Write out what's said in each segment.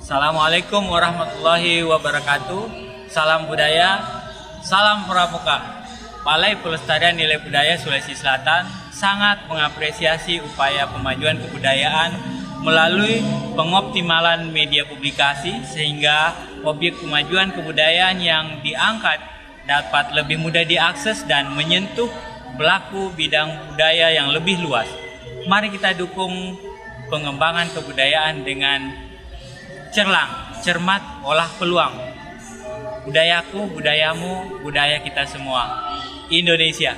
Assalamualaikum warahmatullahi wabarakatuh. Salam budaya, salam pramuka. Balai Pelestarian Nilai Budaya Sulawesi Selatan sangat mengapresiasi upaya pemajuan kebudayaan melalui pengoptimalan media publikasi sehingga objek kemajuan kebudayaan yang diangkat dapat lebih mudah diakses dan menyentuh pelaku bidang budaya yang lebih luas. Mari kita dukung pengembangan kebudayaan dengan cerlang, cermat, olah peluang. Budayaku, budayamu, budaya kita semua. Indonesia.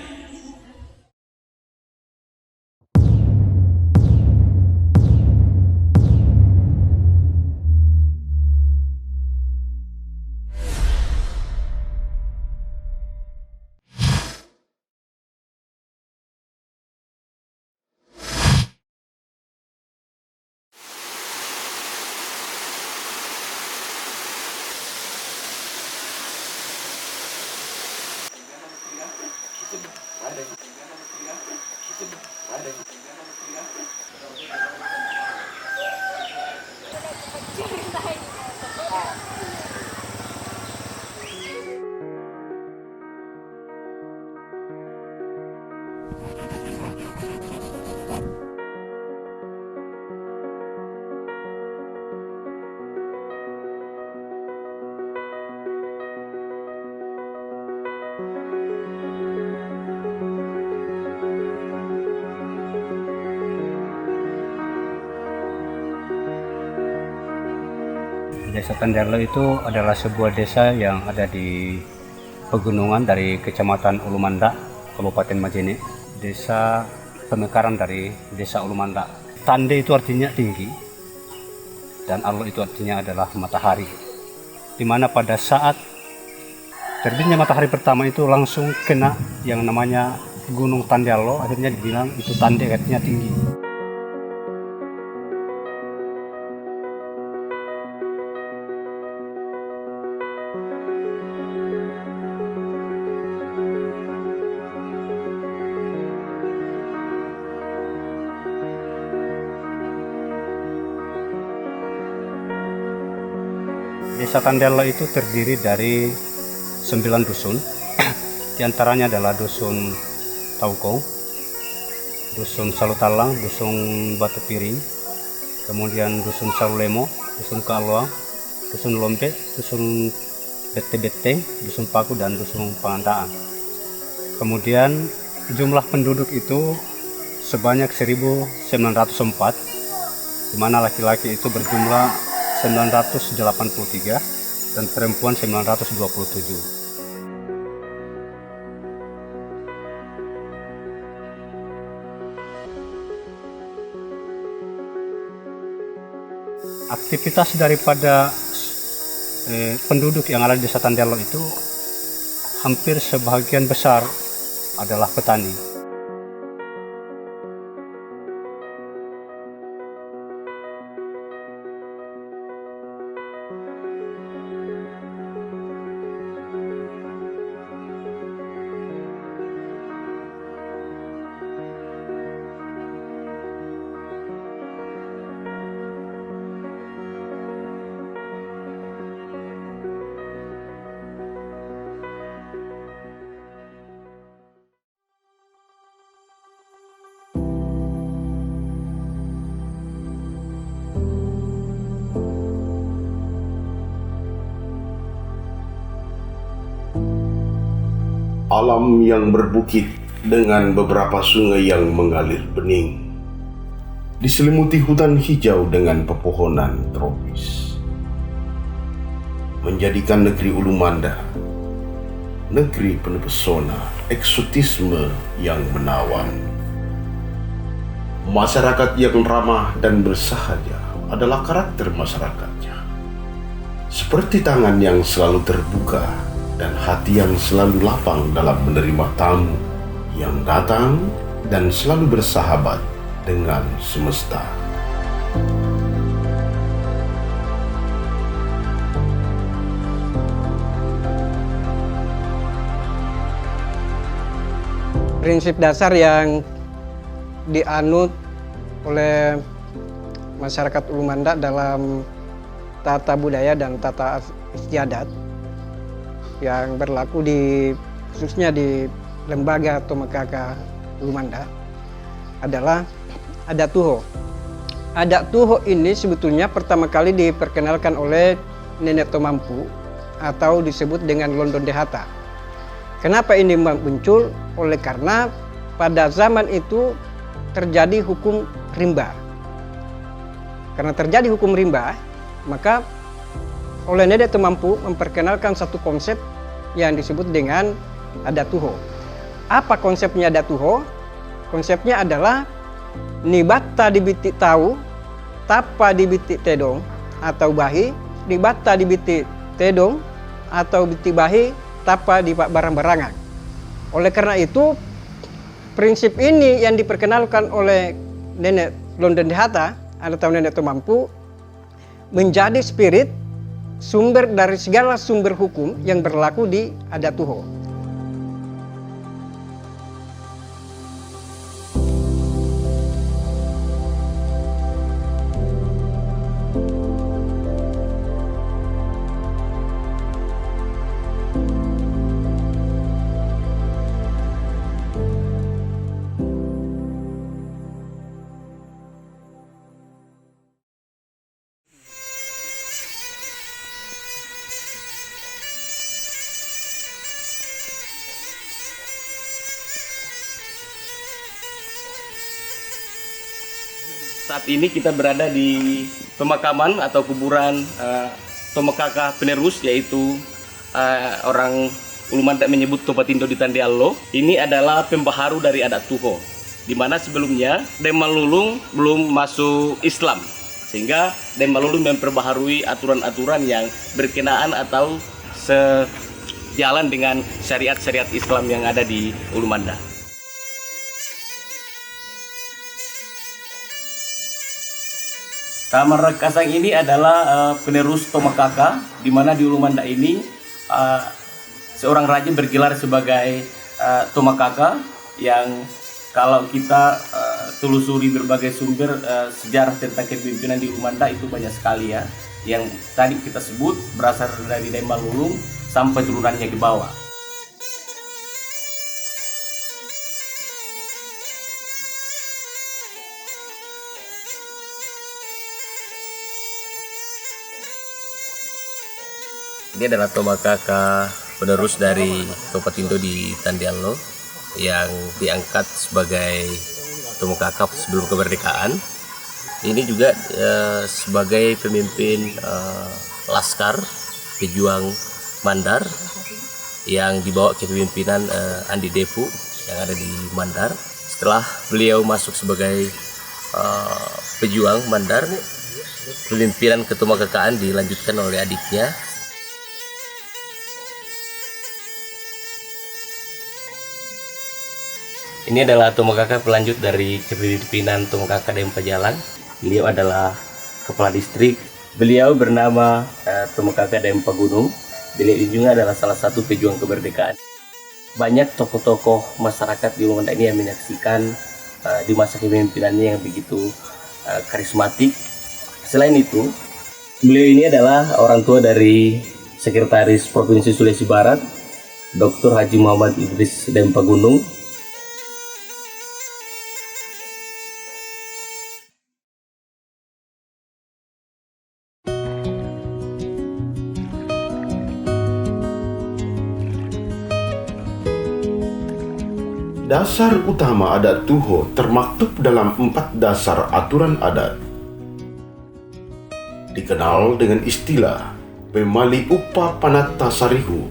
Desa Tanderlo itu adalah sebuah desa yang ada di pegunungan dari Kecamatan Ulumanda, Kabupaten Majene. Desa pemekaran dari Desa Ulumanda. Tande itu artinya tinggi, dan Allo itu artinya adalah matahari. Di mana pada saat terbitnya matahari pertama itu langsung kena yang namanya Gunung Tande Allo, akhirnya dibilang itu Tande artinya tinggi. Desa Tanderlo itu terdiri dari 9 dusun. Di antaranya adalah dusun Taukong, dusun Salutalang, dusun Batu Piring, kemudian dusun Salulemo, dusun Kaloang, dusun Lompe, dusun Bete-Beteng, dusun Paku, dan dusun Pangandaan. Kemudian jumlah penduduk itu sebanyak 1904, di mana laki-laki itu berjumlah 983 dan perempuan 927. Aktivitas daripada penduduk yang ada di Desa Tanderlo itu hampir sebagian besar adalah petani. Alam yang berbukit dengan beberapa sungai yang mengalir bening, diselimuti hutan hijau dengan pepohonan tropis, menjadikan negeri Ulumanda negeri penuh pesona, eksotisme yang menawan. Masyarakat yang ramah dan bersahaja adalah karakter masyarakatnya, seperti tangan yang selalu terbuka dan hati yang selalu lapang dalam menerima tamu yang datang dan selalu bersahabat dengan semesta. Prinsip dasar yang dianut oleh masyarakat Ulumanda dalam tata budaya dan tata istiadat yang berlaku khususnya di lembaga Tomakaka Ulumanda adalah adat Tuho. Adat Tuho ini sebetulnya pertama kali diperkenalkan oleh Nenek Tomampu atau disebut dengan London Dehata. Kenapa ini muncul? Oleh karena pada zaman itu terjadi hukum rimba. Karena terjadi hukum rimba, maka oleh Nenek Tomampu memperkenalkan satu konsep yang disebut dengan adat Tuho. Apa konsepnya adat Tuho? Konsepnya adalah nibata dibiti tahu, tapa dibiti tedong atau bahi, nibata dibiti tedong atau biti bahi, tapa di barang-barangan. Oleh karena itu, prinsip ini yang diperkenalkan oleh Nenek London Dehata atau Nenek Tomampu menjadi spirit sumber dari segala sumber hukum yang berlaku di adat Tuho. Saat ini kita berada di pemakaman atau kuburan Tomakaka penerus, yaitu orang Ulumanda menyebut Topatindo di Tandiallo. Ini adalah pembaharu dari adat Tuho, di mana sebelumnya Demalulung belum masuk Islam, sehingga Demalulung memperbaharui aturan-aturan yang berkenaan atau sejalan dengan syariat-syariat Islam yang ada di Ulumanda. Kamar Kasang ini adalah penerus Tomakaka, di mana di Ulumanda ini seorang raja bergelar sebagai Tomakaka, yang kalau kita telusuri berbagai sumber sejarah tentang kepemimpinan di Ulumanda itu banyak sekali ya. Yang tadi kita sebut berasal dari Demalulung sampai turunannya ke bawah. Ini adalah Tomakaka penerus dari Topatindo di Tandiallo yang diangkat sebagai Tomakaka sebelum kemerdekaan. Ini juga sebagai pemimpin laskar pejuang Mandar yang dibawa kepemimpinan Andi Depu yang ada di Mandar. Setelah beliau masuk sebagai pejuang Mandar, pemimpinan ketomakakaan dilanjutkan oleh adiknya. Ini adalah Tomakaka pelanjut dari kepemimpinan Tomakaka Dem Pajalang. Beliau adalah kepala distrik. Beliau bernama Tomakaka Dem Pagunung. Beliau juga adalah salah satu pejuang kemerdekaan. Banyak tokoh-tokoh masyarakat di Ulumanda ini yang menyaksikan di masa kepemimpinannya yang begitu karismatik. Selain itu, beliau ini adalah orang tua dari Sekretaris Provinsi Sulawesi Barat, Dr. Haji Muhammad Idris Dem Pagunung. Dasar utama adat Tuho termaktub dalam 4 dasar aturan adat. Dikenal dengan istilah Pemali Upa Panatta Sarihu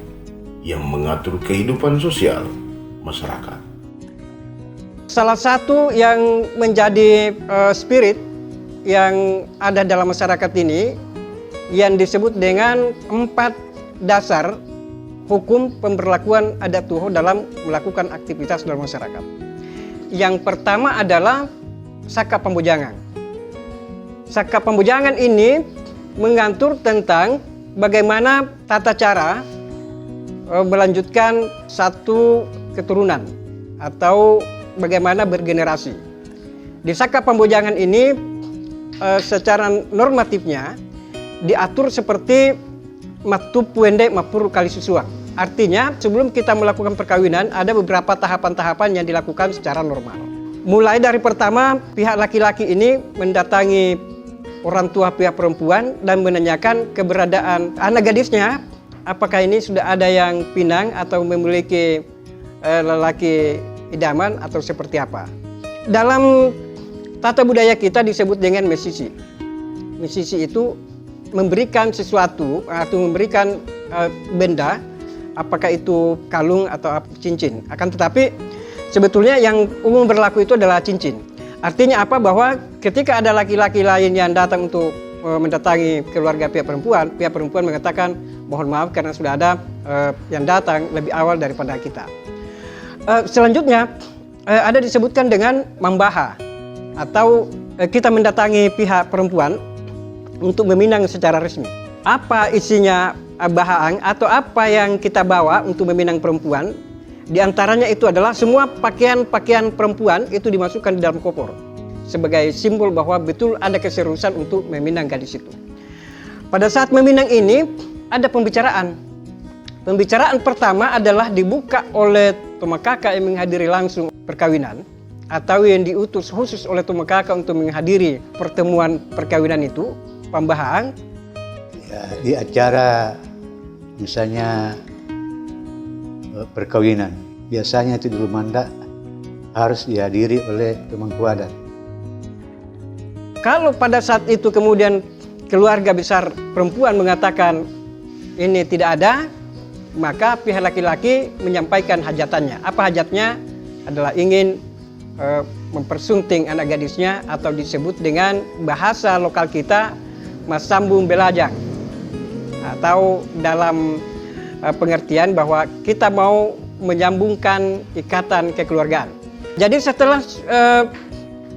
yang mengatur kehidupan sosial masyarakat. Salah satu yang menjadi spirit yang ada dalam masyarakat ini yang disebut dengan 4 dasar hukum pemberlakuan adat Tuho dalam melakukan aktivitas dalam masyarakat. Yang pertama adalah Saka Pembujangan. Saka Pembujangan ini mengatur tentang bagaimana tata cara melanjutkan satu keturunan atau bagaimana bergenerasi. Di Saka Pembujangan ini secara normatifnya diatur seperti maktub pendek mapur kali susuan. Artinya sebelum kita melakukan perkawinan ada beberapa tahapan-tahapan yang dilakukan secara normal. Mulai dari pertama, pihak laki-laki ini mendatangi orang tua pihak perempuan dan menanyakan keberadaan anak gadisnya, apakah ini sudah ada yang pinang atau memiliki lelaki idaman atau seperti apa. Dalam tata budaya kita disebut dengan mesisi. Mesisi itu memberikan sesuatu atau memberikan benda, apakah itu kalung atau cincin. Akan tetapi sebetulnya yang umum berlaku itu adalah cincin. Artinya apa? Bahwa ketika ada laki-laki lain yang datang untuk mendatangi keluarga pihak perempuan mengatakan mohon maaf karena sudah ada yang datang lebih awal daripada kita. Selanjutnya ada disebutkan dengan mambaha atau kita mendatangi pihak perempuan untuk meminang secara resmi. Apa isinya bahaang atau apa yang kita bawa untuk meminang perempuan? Di antaranya itu adalah semua pakaian-pakaian perempuan itu dimasukkan di dalam koper sebagai simbol bahwa betul ada keseriusan untuk meminang gadis itu. Pada saat meminang ini ada pembicaraan. Pembicaraan pertama adalah dibuka oleh tomakaka yang menghadiri langsung perkawinan atau yang diutus khusus oleh tomakaka untuk menghadiri pertemuan perkawinan itu, pambahaang. Ya, di acara misalnya perkawinan, biasanya itu di Lumanda harus dihadiri oleh pemangku adat. Kalau pada saat itu kemudian keluarga besar perempuan mengatakan ini tidak ada, maka pihak laki-laki menyampaikan hajatannya. Apa hajatnya? Adalah ingin mempersunting anak gadisnya atau disebut dengan bahasa lokal kita masambung belajang, atau dalam pengertian bahwa kita mau menyambungkan ikatan kekeluargaan. Jadi setelah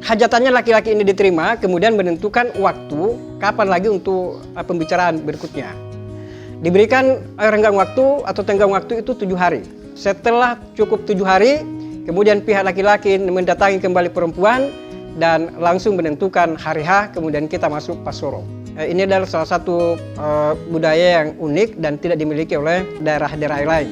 hajatannya laki-laki ini diterima, kemudian menentukan waktu kapan lagi untuk pembicaraan berikutnya. Diberikan renggang waktu atau tenggang waktu itu 7 hari. Setelah cukup 7 hari, kemudian pihak laki-laki mendatangi kembali perempuan dan langsung menentukan hari H, kemudian kita masuk Pasoro. Ini adalah salah satu budaya yang unik dan tidak dimiliki oleh daerah-daerah lain.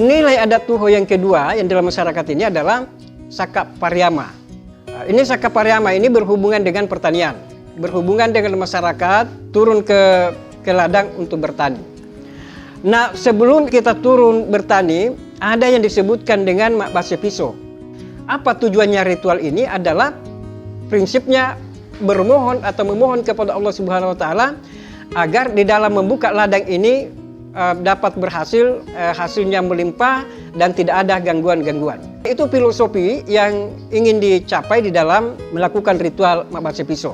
Nilai adat Tuho yang kedua yang dalam masyarakat ini adalah Saka Pariama. Ini Saka Pariama ini berhubungan dengan pertanian, berhubungan dengan masyarakat turun ke ladang untuk bertani. Nah, sebelum kita turun bertani, ada yang disebutkan dengan Makbase Piso. Apa tujuannya ritual ini? Adalah prinsipnya bermohon atau memohon kepada Allah Subhanahu wa taala agar di dalam membuka ladang ini dapat berhasil, hasilnya melimpah dan tidak ada gangguan-gangguan. Itu filosofi yang ingin dicapai di dalam melakukan ritual Makbase Piso.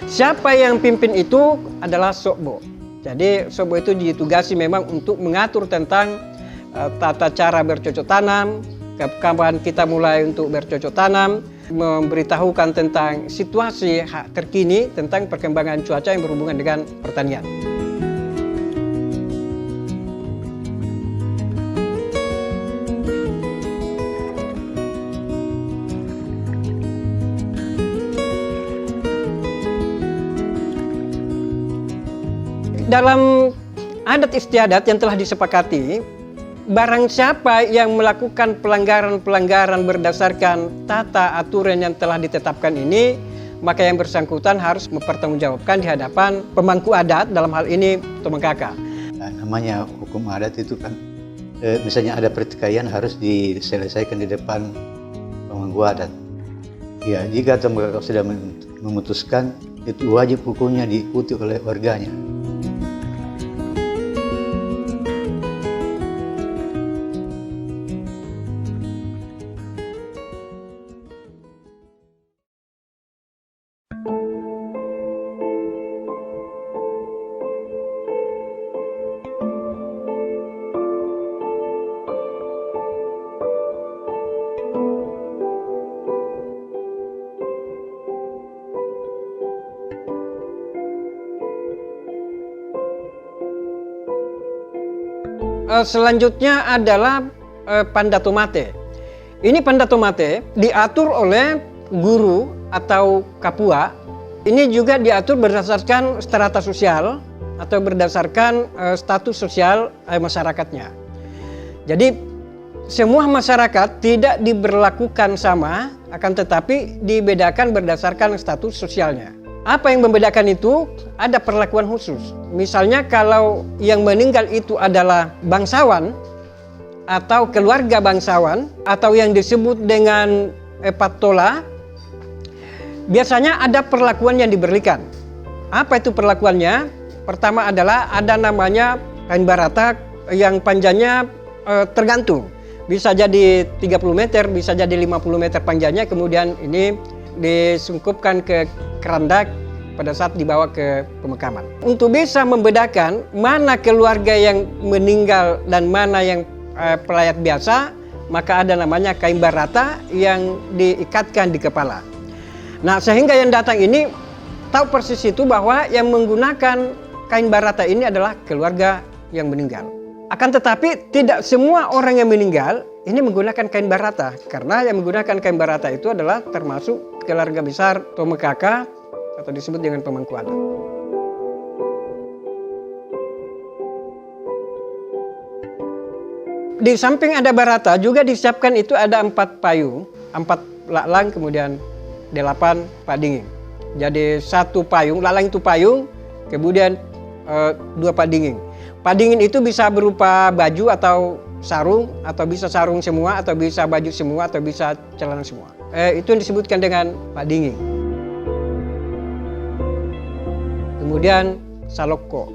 Siapa yang pimpin itu adalah Sokbo. Jadi Sokbo itu ditugasi memang untuk mengatur tentang tata cara bercocok tanam, kapan kita mulai untuk bercocok tanam, memberitahukan tentang situasi terkini tentang perkembangan cuaca yang berhubungan dengan pertanian. Dalam adat istiadat yang telah disepakati, barang siapa yang melakukan pelanggaran-pelanggaran berdasarkan tata aturan yang telah ditetapkan ini, maka yang bersangkutan harus mempertanggungjawabkan di hadapan pemangku adat, dalam hal ini Tomangkaka. Nah, namanya hukum adat itu kan, misalnya ada pertikaian harus diselesaikan di depan pemangku adat. Ya, jika Tomangkaka sudah memutuskan, itu wajib hukumnya diikuti oleh warganya. selanjutnya adalah Pandato Mate. Ini Pandato Mate diatur oleh guru atau kapua. Ini juga diatur berdasarkan strata sosial atau berdasarkan status sosial masyarakatnya. Jadi semua masyarakat tidak diberlakukan sama, akan tetapi dibedakan berdasarkan status sosialnya. Apa yang membedakan itu? Ada perlakuan khusus. Misalnya kalau yang meninggal itu adalah bangsawan atau keluarga bangsawan atau yang disebut dengan patola, biasanya ada perlakuan yang diberikan. Apa itu perlakuannya? Pertama adalah ada namanya kain barata yang panjangnya tergantung. Bisa jadi 30 meter, bisa jadi 50 meter panjangnya, kemudian ini disungkupkan ke keranda pada saat dibawa ke pemakaman. Untuk bisa membedakan mana keluarga yang meninggal dan mana yang pelayat biasa, maka ada namanya kain barata yang diikatkan di kepala. Nah, sehingga yang datang ini tahu persis itu bahwa yang menggunakan kain barata ini adalah keluarga yang meninggal. Akan tetapi tidak semua orang yang meninggal ini menggunakan kain barata, karena yang menggunakan kain barata itu adalah termasuk keluarga besar Tomekaka atau disebut dengan pemangku adat. Di samping ada barata juga disiapkan itu ada 4 payung, 4 lalang kemudian 8 padinging. Jadi 1 payung, lalang itu payung, kemudian 2 padinging. Padingin itu bisa berupa baju atau sarung, atau bisa sarung semua, atau bisa baju semua, atau bisa celana semua. Itu yang disebutkan dengan padinging. Kemudian saloko,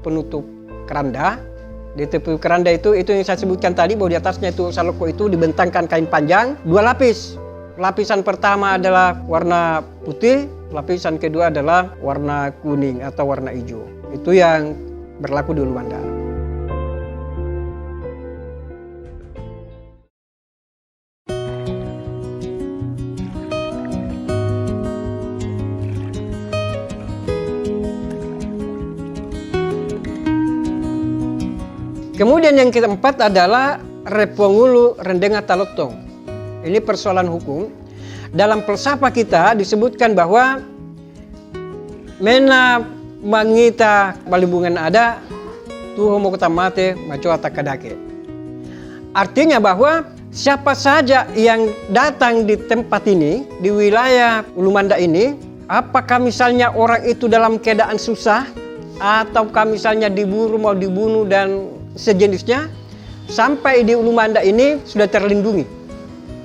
penutup keranda. Di tepi keranda itu yang saya sebutkan tadi, bahwa di atasnya itu saloko itu dibentangkan kain panjang 2 lapis. Lapisan pertama adalah warna putih, lapisan kedua adalah warna kuning atau warna hijau. Itu yang berlaku di Ulumanda. Kemudian yang keempat adalah Repongulu Rendenga Talotong. Ini persoalan hukum. Dalam filsafat kita disebutkan bahwa mena mangita balibungan ada tuho mo mate maco atakadake. Artinya bahwa siapa saja yang datang di tempat ini, di wilayah Ulumanda ini, apakah misalnya orang itu dalam keadaan susah ataukah misalnya diburu mau dibunuh dan sejenisnya, sampai di Ulumanda ini sudah terlindungi.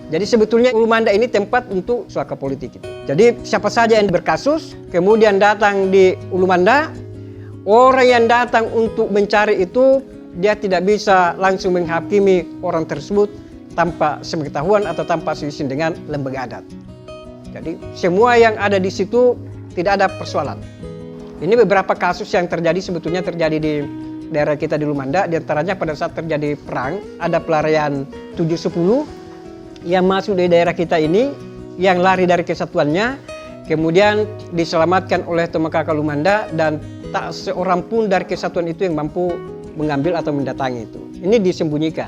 Jadi sebetulnya Ulumanda ini tempat untuk suaka politik itu. Jadi siapa saja yang berkasus kemudian datang di Ulumanda, orang yang datang untuk mencari itu dia tidak bisa langsung menghakimi orang tersebut tanpa sepengetahuan atau tanpa seizin dengan lembaga adat. Jadi semua yang ada di situ tidak ada persoalan. Ini beberapa kasus yang terjadi sebetulnya terjadi di daerah kita di Ulumanda. Di antaranya pada saat terjadi perang ada pelarian 710 yang masuk di daerah kita ini, yang lari dari kesatuannya, kemudian diselamatkan oleh Tomekaka Ulumanda dan tak seorang pun dari kesatuan itu yang mampu mengambil atau mendatangi itu. Ini disembunyikan.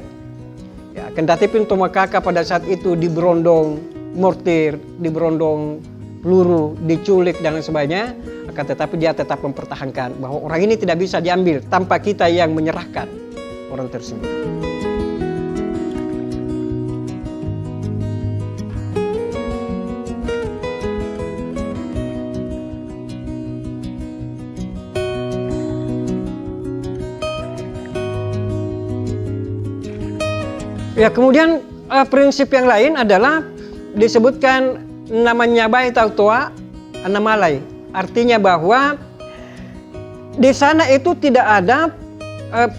Ya, kendati pun Tomekaka pada saat itu diberondong mortir, diberondong peluru, diculik dan lain sebagainya, akan tetapi dia tetap mempertahankan bahwa orang ini tidak bisa diambil tanpa kita yang menyerahkan orang tersebut. Ya, kemudian prinsip yang lain adalah disebutkan namanya bayi tautoa anamalai. Artinya bahwa di sana itu tidak ada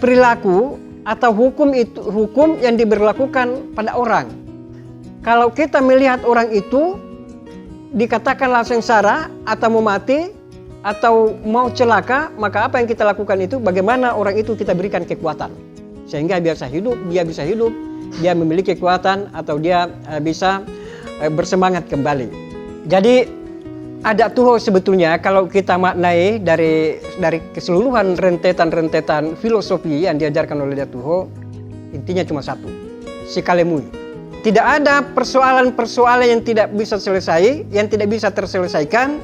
perilaku atau hukum yang diberlakukan pada orang. Kalau kita melihat orang itu dikatakanlah sengsara atau mau mati atau mau celaka, maka apa yang kita lakukan itu bagaimana orang itu kita berikan kekuatan sehingga dia bisa hidup, dia memiliki kekuatan atau dia bisa bersemangat kembali. Jadi Adat Tuho sebetulnya kalau kita maknai dari keseluruhan rentetan-rentetan filosofi yang diajarkan oleh Adat Tuho, intinya cuma satu, Sikalemui. Tidak ada persoalan-persoalan yang tidak bisa selesai, yang tidak bisa terselesaikan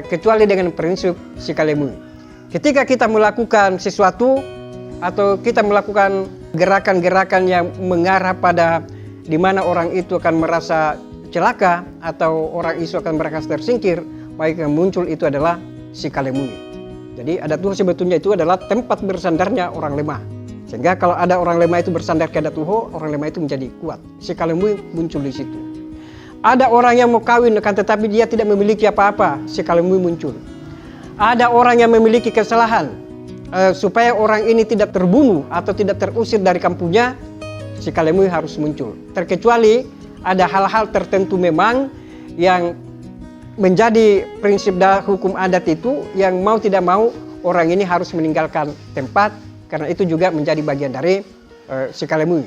kecuali dengan prinsip Sikalemui. Ketika kita melakukan sesuatu atau kita melakukan gerakan-gerakan yang mengarah pada di mana orang itu akan merasa celaka atau orang itu akan merasa tersingkir, maka yang muncul itu adalah Sikalemui. Jadi Adat Tuho sebetulnya itu adalah tempat bersandarnya orang lemah. Sehingga kalau ada orang lemah itu bersandar ke Adat Tuho, orang lemah itu menjadi kuat. Sikalemui muncul di situ. Ada orang yang mau kawin akan tetapi dia tidak memiliki apa-apa, Sikalemui muncul. Ada orang yang memiliki kesalahan, supaya orang ini tidak terbunuh atau tidak terusir dari kampungnya, Sikalemui harus muncul. Terkecuali ada hal-hal tertentu memang yang menjadi prinsip hukum adat itu yang mau tidak mau orang ini harus meninggalkan tempat, karena itu juga menjadi bagian dari Sikalemui.